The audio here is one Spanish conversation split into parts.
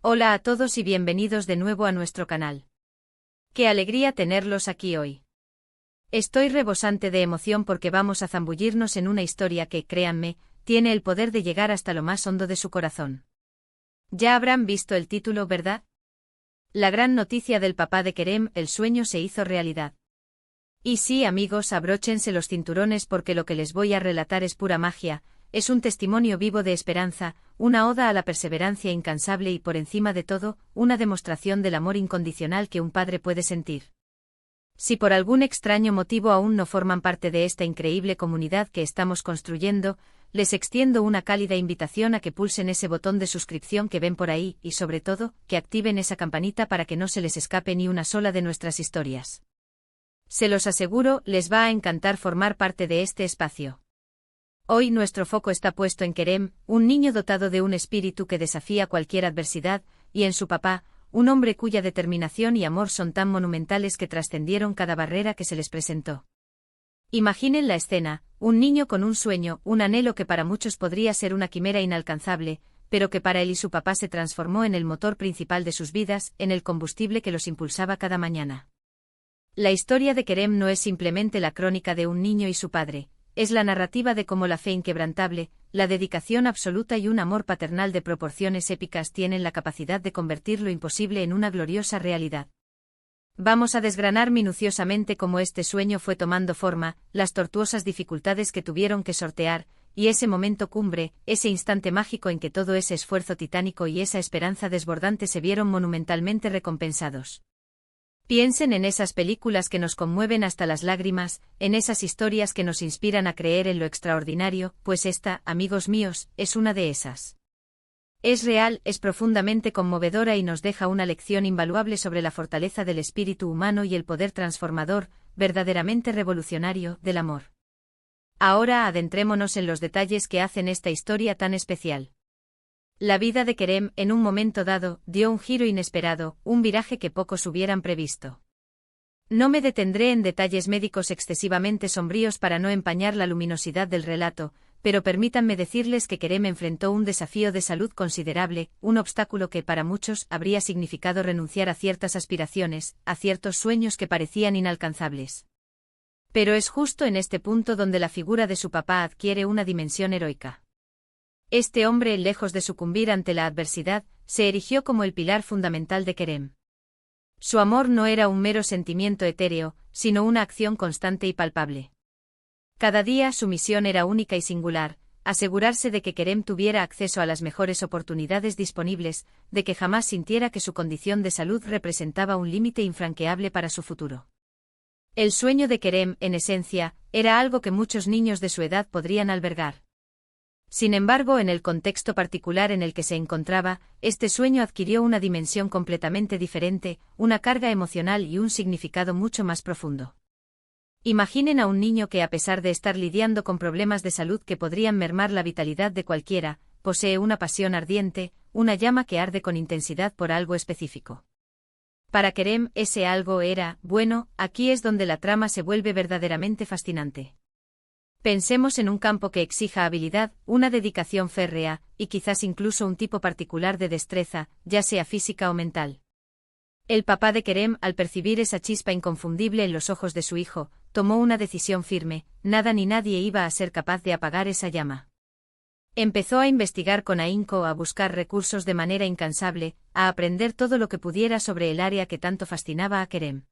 Hola a todos y bienvenidos de nuevo a nuestro canal. ¡Qué alegría tenerlos aquí hoy! Estoy rebosante de emoción porque vamos a zambullirnos en una historia que, créanme, tiene el poder de llegar hasta lo más hondo de su corazón. Ya habrán visto el título, ¿verdad? La gran noticia del papá de Kerem, el sueño se hizo realidad. Y sí, amigos, abróchense los cinturones porque lo que les voy a relatar es pura magia. Es un testimonio vivo de esperanza, una oda a la perseverancia incansable y, por encima de todo, una demostración del amor incondicional que un padre puede sentir. Si por algún extraño motivo aún no forman parte de esta increíble comunidad que estamos construyendo, les extiendo una cálida invitación a que pulsen ese botón de suscripción que ven por ahí y, sobre todo, que activen esa campanita para que no se les escape ni una sola de nuestras historias. Se los aseguro, les va a encantar formar parte de este espacio. Hoy nuestro foco está puesto en Kerem, un niño dotado de un espíritu que desafía cualquier adversidad, y en su papá, un hombre cuya determinación y amor son tan monumentales que trascendieron cada barrera que se les presentó. Imaginen la escena, un niño con un sueño, un anhelo que para muchos podría ser una quimera inalcanzable, pero que para él y su papá se transformó en el motor principal de sus vidas, en el combustible que los impulsaba cada mañana. La historia de Kerem no es simplemente la crónica de un niño y su padre. Es la narrativa de cómo la fe inquebrantable, la dedicación absoluta y un amor paternal de proporciones épicas tienen la capacidad de convertir lo imposible en una gloriosa realidad. Vamos a desgranar minuciosamente cómo este sueño fue tomando forma, las tortuosas dificultades que tuvieron que sortear, y ese momento cumbre, ese instante mágico en que todo ese esfuerzo titánico y esa esperanza desbordante se vieron monumentalmente recompensados. Piensen en esas películas que nos conmueven hasta las lágrimas, en esas historias que nos inspiran a creer en lo extraordinario, pues esta, amigos míos, es una de esas. Es real, es profundamente conmovedora y nos deja una lección invaluable sobre la fortaleza del espíritu humano y el poder transformador, verdaderamente revolucionario, del amor. Ahora adentrémonos en los detalles que hacen esta historia tan especial. La vida de Kerem, en un momento dado, dio un giro inesperado, un viraje que pocos hubieran previsto. No me detendré en detalles médicos excesivamente sombríos para no empañar la luminosidad del relato, pero permítanme decirles que Kerem enfrentó un desafío de salud considerable, un obstáculo que para muchos habría significado renunciar a ciertas aspiraciones, a ciertos sueños que parecían inalcanzables. Pero es justo en este punto donde la figura de su papá adquiere una dimensión heroica. Este hombre, lejos de sucumbir ante la adversidad, se erigió como el pilar fundamental de Kerem. Su amor no era un mero sentimiento etéreo, sino una acción constante y palpable. Cada día su misión era única y singular, asegurarse de que Kerem tuviera acceso a las mejores oportunidades disponibles, de que jamás sintiera que su condición de salud representaba un límite infranqueable para su futuro. El sueño de Kerem, en esencia, era algo que muchos niños de su edad podrían albergar. Sin embargo, en el contexto particular en el que se encontraba, este sueño adquirió una dimensión completamente diferente, una carga emocional y un significado mucho más profundo. Imaginen a un niño que, a pesar de estar lidiando con problemas de salud que podrían mermar la vitalidad de cualquiera, posee una pasión ardiente, una llama que arde con intensidad por algo específico. Para Kerem, ese algo era, bueno, aquí es donde la trama se vuelve verdaderamente fascinante. Pensemos en un campo que exija habilidad, una dedicación férrea, y quizás incluso un tipo particular de destreza, ya sea física o mental. El papá de Kerem, al percibir esa chispa inconfundible en los ojos de su hijo, tomó una decisión firme: nada ni nadie iba a ser capaz de apagar esa llama. Empezó a investigar con ahínco, a buscar recursos de manera incansable, a aprender todo lo que pudiera sobre el área que tanto fascinaba a Kerem.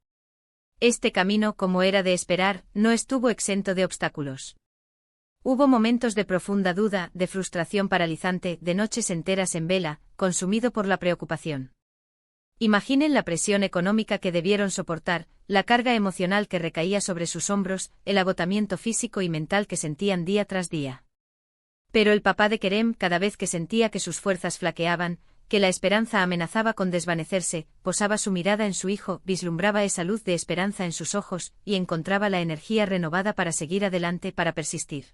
Este camino, como era de esperar, no estuvo exento de obstáculos. Hubo momentos de profunda duda, de frustración paralizante, de noches enteras en vela, consumido por la preocupación. Imaginen la presión económica que debieron soportar, la carga emocional que recaía sobre sus hombros, el agotamiento físico y mental que sentían día tras día. Pero el papá de Kerem, cada vez que sentía que sus fuerzas flaqueaban, que la esperanza amenazaba con desvanecerse, posaba su mirada en su hijo, vislumbraba esa luz de esperanza en sus ojos, y encontraba la energía renovada para seguir adelante, para persistir.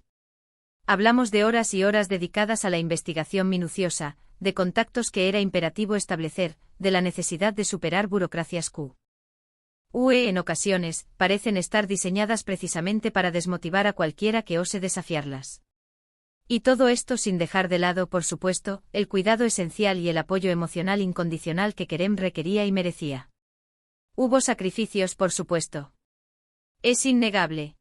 Hablamos de horas y horas dedicadas a la investigación minuciosa, de contactos que era imperativo establecer, de la necesidad de superar burocracias en ocasiones, parecen estar diseñadas precisamente para desmotivar a cualquiera que ose desafiarlas. Y todo esto sin dejar de lado, por supuesto, el cuidado esencial y el apoyo emocional incondicional que Kerem requería y merecía. Hubo sacrificios, por supuesto. Es innegable.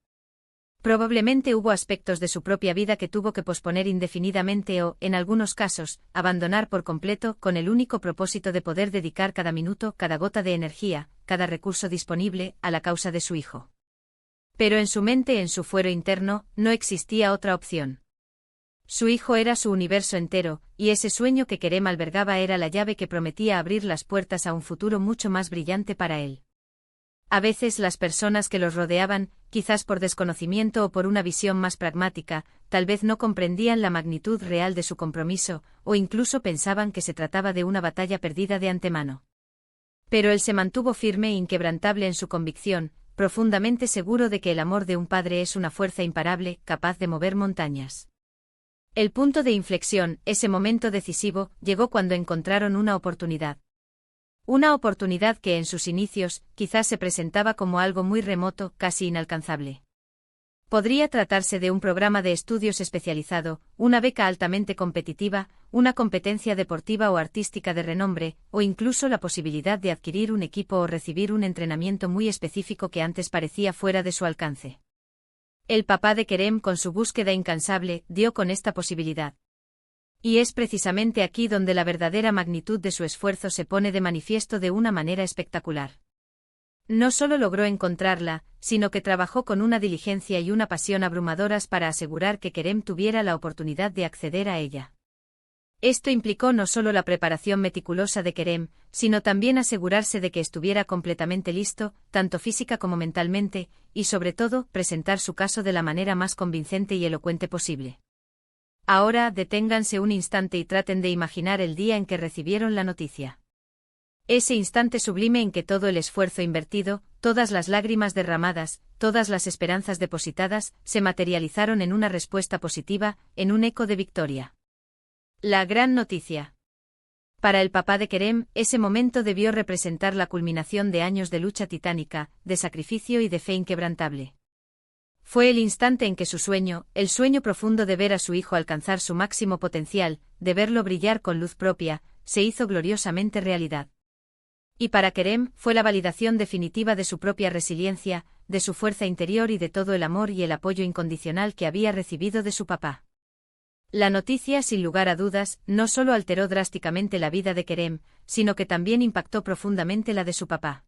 Probablemente hubo aspectos de su propia vida que tuvo que posponer indefinidamente o, en algunos casos, abandonar por completo, con el único propósito de poder dedicar cada minuto, cada gota de energía, cada recurso disponible, a la causa de su hijo. Pero en su mente, en su fuero interno, no existía otra opción. Su hijo era su universo entero, y ese sueño que Kerem albergaba era la llave que prometía abrir las puertas a un futuro mucho más brillante para él. A veces las personas que los rodeaban, quizás por desconocimiento o por una visión más pragmática, tal vez no comprendían la magnitud real de su compromiso, o incluso pensaban que se trataba de una batalla perdida de antemano. Pero él se mantuvo firme e inquebrantable en su convicción, profundamente seguro de que el amor de un padre es una fuerza imparable, capaz de mover montañas. El punto de inflexión, ese momento decisivo, llegó cuando encontraron una oportunidad. Una oportunidad que en sus inicios, quizás se presentaba como algo muy remoto, casi inalcanzable. Podría tratarse de un programa de estudios especializado, una beca altamente competitiva, una competencia deportiva o artística de renombre, o incluso la posibilidad de adquirir un equipo o recibir un entrenamiento muy específico que antes parecía fuera de su alcance. El papá de Kerem, con su búsqueda incansable, dio con esta posibilidad. Y es precisamente aquí donde la verdadera magnitud de su esfuerzo se pone de manifiesto de una manera espectacular. No solo logró encontrarla, sino que trabajó con una diligencia y una pasión abrumadoras para asegurar que Kerem tuviera la oportunidad de acceder a ella. Esto implicó no solo la preparación meticulosa de Kerem, sino también asegurarse de que estuviera completamente listo, tanto física como mentalmente, y sobre todo, presentar su caso de la manera más convincente y elocuente posible. Ahora, deténganse un instante y traten de imaginar el día en que recibieron la noticia. Ese instante sublime en que todo el esfuerzo invertido, todas las lágrimas derramadas, todas las esperanzas depositadas, se materializaron en una respuesta positiva, en un eco de victoria. La gran noticia. Para el papá de Kerem, ese momento debió representar la culminación de años de lucha titánica, de sacrificio y de fe inquebrantable. Fue el instante en que su sueño, el sueño profundo de ver a su hijo alcanzar su máximo potencial, de verlo brillar con luz propia, se hizo gloriosamente realidad. Y para Kerem, fue la validación definitiva de su propia resiliencia, de su fuerza interior y de todo el amor y el apoyo incondicional que había recibido de su papá. La noticia, sin lugar a dudas, no solo alteró drásticamente la vida de Kerem, sino que también impactó profundamente la de su papá.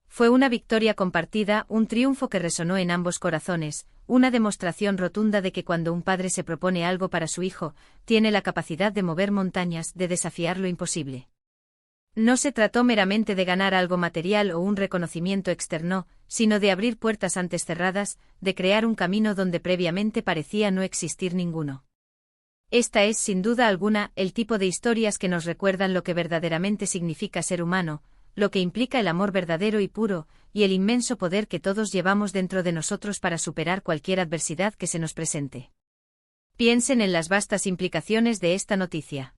Fue una victoria compartida, un triunfo que resonó en ambos corazones, una demostración rotunda de que cuando un padre se propone algo para su hijo, tiene la capacidad de mover montañas, de desafiar lo imposible. No se trató meramente de ganar algo material o un reconocimiento externo, sino de abrir puertas antes cerradas, de crear un camino donde previamente parecía no existir ninguno. Esta es, sin duda alguna, el tipo de historias que nos recuerdan lo que verdaderamente significa ser humano, lo que implica el amor verdadero y puro, y el inmenso poder que todos llevamos dentro de nosotros para superar cualquier adversidad que se nos presente. Piensen en las vastas implicaciones de esta noticia.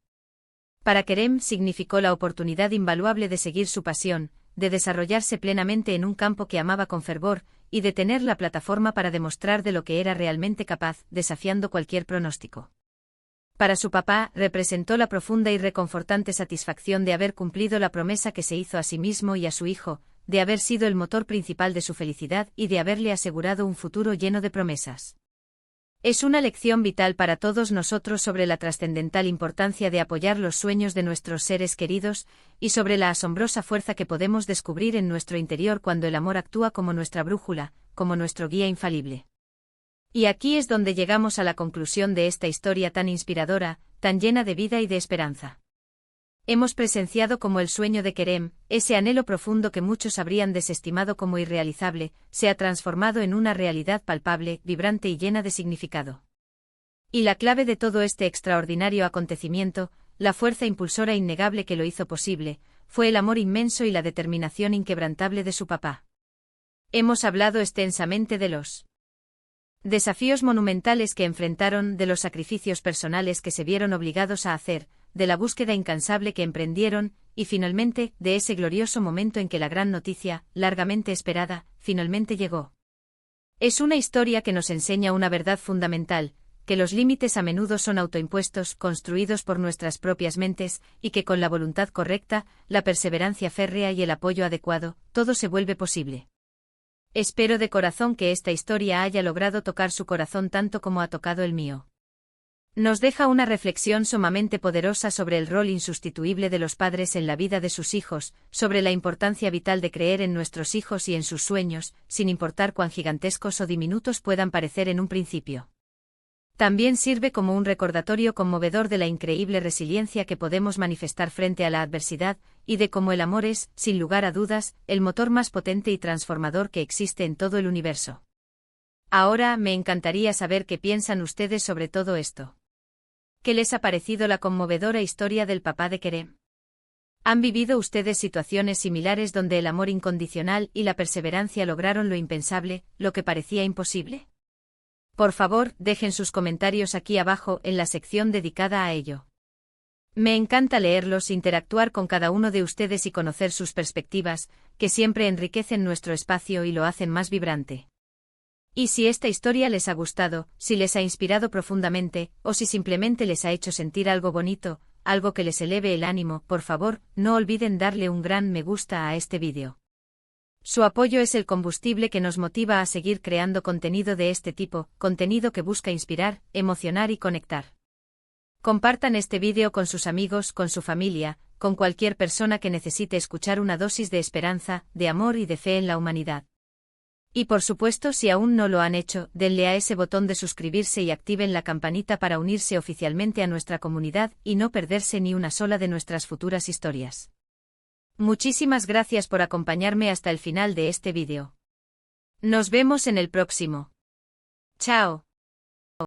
Para Kerem significó la oportunidad invaluable de seguir su pasión, de desarrollarse plenamente en un campo que amaba con fervor, y de tener la plataforma para demostrar de lo que era realmente capaz, desafiando cualquier pronóstico. Para su papá, representó la profunda y reconfortante satisfacción de haber cumplido la promesa que se hizo a sí mismo y a su hijo, de haber sido el motor principal de su felicidad y de haberle asegurado un futuro lleno de promesas. Es una lección vital para todos nosotros sobre la trascendental importancia de apoyar los sueños de nuestros seres queridos, y sobre la asombrosa fuerza que podemos descubrir en nuestro interior cuando el amor actúa como nuestra brújula, como nuestro guía infalible. Y aquí es donde llegamos a la conclusión de esta historia tan inspiradora, tan llena de vida y de esperanza. Hemos presenciado cómo el sueño de Kerem, ese anhelo profundo que muchos habrían desestimado como irrealizable, se ha transformado en una realidad palpable, vibrante y llena de significado. Y la clave de todo este extraordinario acontecimiento, la fuerza impulsora innegable que lo hizo posible, fue el amor inmenso y la determinación inquebrantable de su papá. Hemos hablado extensamente de los desafíos monumentales que enfrentaron, de los sacrificios personales que se vieron obligados a hacer, de la búsqueda incansable que emprendieron, y finalmente, de ese glorioso momento en que la gran noticia, largamente esperada, finalmente llegó. Es una historia que nos enseña una verdad fundamental, que los límites a menudo son autoimpuestos, construidos por nuestras propias mentes, y que con la voluntad correcta, la perseverancia férrea y el apoyo adecuado, todo se vuelve posible. Espero de corazón que esta historia haya logrado tocar su corazón tanto como ha tocado el mío. Nos deja una reflexión sumamente poderosa sobre el rol insustituible de los padres en la vida de sus hijos, sobre la importancia vital de creer en nuestros hijos y en sus sueños, sin importar cuán gigantescos o diminutos puedan parecer en un principio. También sirve como un recordatorio conmovedor de la increíble resiliencia que podemos manifestar frente a la adversidad, y de cómo el amor es, sin lugar a dudas, el motor más potente y transformador que existe en todo el universo. Ahora me encantaría saber qué piensan ustedes sobre todo esto. ¿Qué les ha parecido la conmovedora historia del papá de Kerem? ¿Han vivido ustedes situaciones similares donde el amor incondicional y la perseverancia lograron lo impensable, lo que parecía imposible? Por favor, dejen sus comentarios aquí abajo en la sección dedicada a ello. Me encanta leerlos, interactuar con cada uno de ustedes y conocer sus perspectivas, que siempre enriquecen nuestro espacio y lo hacen más vibrante. Y si esta historia les ha gustado, si les ha inspirado profundamente, o si simplemente les ha hecho sentir algo bonito, algo que les eleve el ánimo, por favor, no olviden darle un gran me gusta a este vídeo. Su apoyo es el combustible que nos motiva a seguir creando contenido de este tipo, contenido que busca inspirar, emocionar y conectar. Compartan este vídeo con sus amigos, con su familia, con cualquier persona que necesite escuchar una dosis de esperanza, de amor y de fe en la humanidad. Y por supuesto, si aún no lo han hecho, denle a ese botón de suscribirse y activen la campanita para unirse oficialmente a nuestra comunidad y no perderse ni una sola de nuestras futuras historias. Muchísimas gracias por acompañarme hasta el final de este vídeo. Nos vemos en el próximo. Chao.